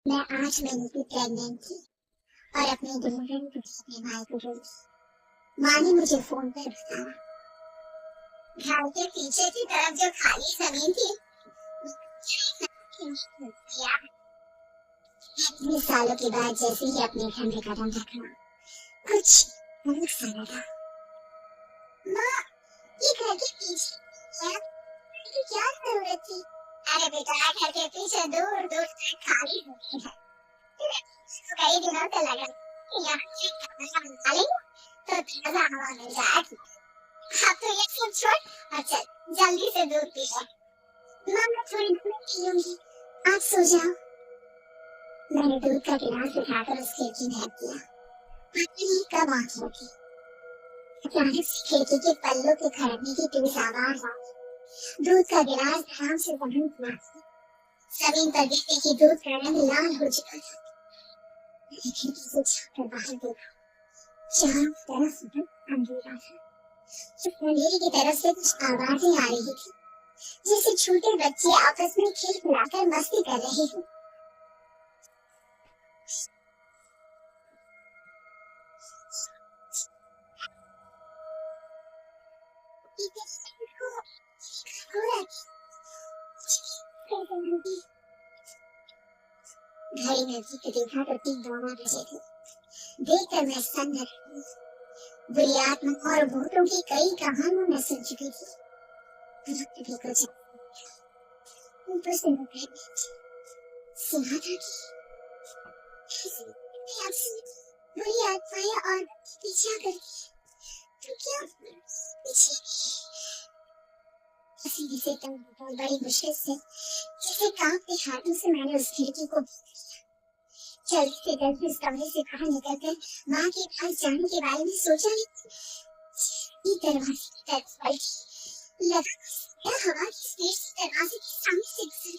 मैं 8 महीने की प्रेग्नेंट थी और अपने डिलीवरी को अपने भाई को गई थी। माँ ने मुझे फोन पर बताया, घर के पीछे की तरफ जो खाली जमीन थी, इतने सालों के बाद जैसे ही अपने घर में कदम रखा, कुछ अलग सा लगा। माँ, ये घर के पीछे की क्या जरूरत थी? अरे बेटा, घर के पीछे दूर दूर तक खाली जमीन है। कई दिनों से लगा कि यहाँ से खाना बना लेंगे तो ताजा हवा मिल जाएगी। अब तो ये सब छोड़ और चल जल्दी से दूध पी ले। माँ, मैं थोड़ी देर में पी लूंगी, आप सो जाओ। मैंने दूध का गिलास उठाकर उसके खिड़की में रख दिया। पता नहीं कब आंख लगी, अचानक से खिड़की के पल्लों के खड़कने की तेज आवाज आई। दूध का गिलास धड़ाम से जमीन पर गिरा। जमीन पर गिरते ही दूध का रंग लाल हो चुका था। मैंने खिड़की से झांककर बाहर देखा, चारों तरफ अंधेरा था। सिर्फ अंधेरे की तरफ से कुछ आवाजें आ रही थी, जैसे छोटे बच्चे आपस में खेल खिलाकर मस्ती कर रहे हो। घड़ी नजदीक देखा तो 3 बजे थे। देखकर मैं सन्न रही। बुरी आत्मा और भूतों की कई कहानियां मैं सुन चुकी थी। वक्त भी कुछ ऊपर से सुना था कि बुरी आत्माएं और पीछा करती, तो क्या पीछे किसी से बहुत बड़ी मुश्किल से जैसे कांपते हाथों से मैंने उस खिड़की को जल्दी से जल्दी उस कमरे से बाहर निकलकर माँ के पास जाने के बारे में सोचा। दरवाजे की तरफ बढ़ी, लगा हवा की स्पीड से दरवाजे के सामने से गुजरी।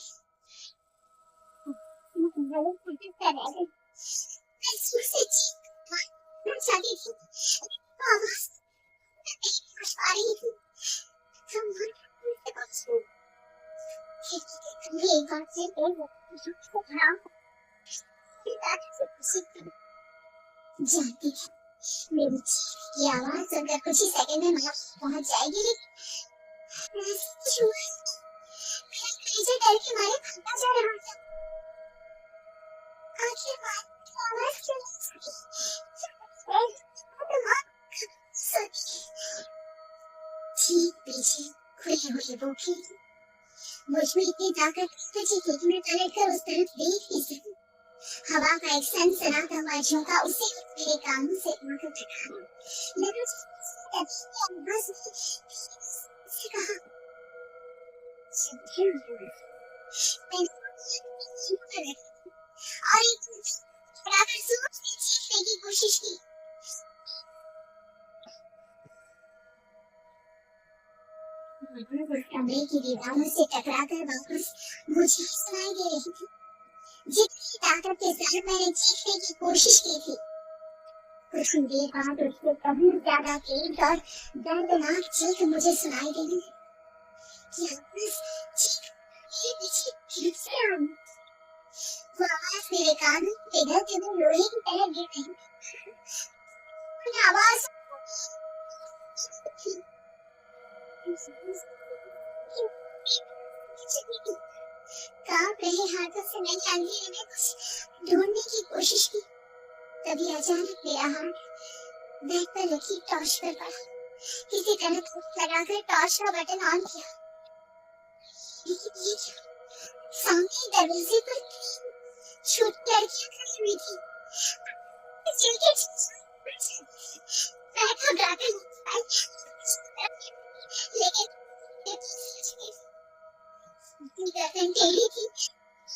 मैं जोर से चीखना चाहती थी, आवाज नहीं समझ पा रही थी। एक बार से जानती थी मेरी चीख की आवाज सुनकर कुछ ही सेकंड में माँ पहुंच जाएगी, लेकिन डर के मारे भागा जा रहा था। आखिर आवाज क्यों ठीक पीछे खुली हुई वो खिड़की, मुझ में इतनी ताकत थी कि मैं पलट कर उस तरफ देख ही सकूं। हवा का एक सनसनाता हुआ झोंका उसी वक्त मेरे कानों से आंखें टकराया। लगा से कहा, और एक जोर से चीखने की कोशिश की। कमरे की दीवारों से टकराकर वापस मुझे सुनाई दे रही थी। जितनी ताकत के साथ मैंने चीखने की कोशिश की थी, कुछ देर बाद उससे कभी ज्यादा तेज और दर्दनाक चीख मुझे सुनाई देने वो आवाज मेरे कानों में पिघलते हुए लोहे की तरह गिर रही। आवाज कांप रहे हाथों से मैंने अंधेरे में कुछ ढूंढने की कोशिश की। तभी अचानक मेरा हाथ बैग पर रखी टॉर्च पर पड़ा। किसी तरह लगाकर टॉर्च का बटन ऑन किया। सामने दरवाजे पर छोटी लड़कियां खड़ी हुई थी। मैं घबराकर लेकिन गर्दन टेढ़ी थी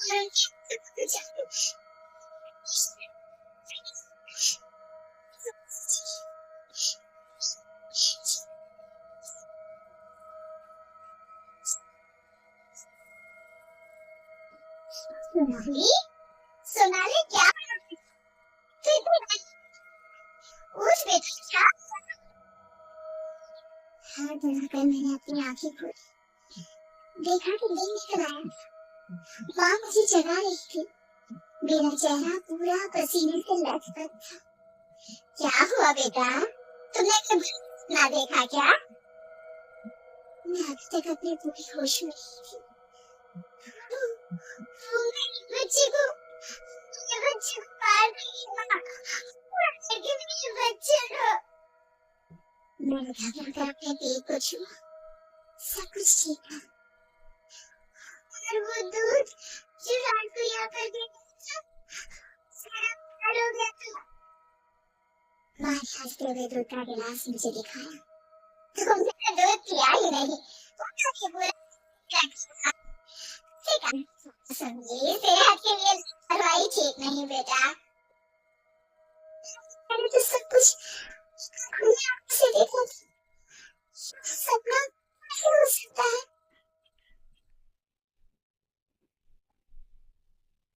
और सोनाली क्या उस बेटा हाथ बढ़ाकर मैंने अपनी आंखें खोली। देखा कि दिन निकल आया। माँ मुझे जगा रही थी। मेरा चेहरा पूरा पसीने से लथपथ था। क्या हुआ बेटा, तुमने कभी ना देखा क्या? मैं अभी तक अपने पूरे होश में नहीं थी। वो मेरे बच्चे को पार नहीं हुआ। लेकिन मेरे बच्चे को मैंने घबरा कर अपने पेट को छुआ। सब कुछ ठीक था। और वो दूध जो रात को यहाँ पर देता था, सारा पार हो गया था। माँ ने हंसते हुए दूध का गिलास मुझे दिखाया। तुमने दूध पिया ही नहीं, पूरा के पूरा रखा। समझिए, सेहत के लिए लापरवाही ठीक नहीं बेटा।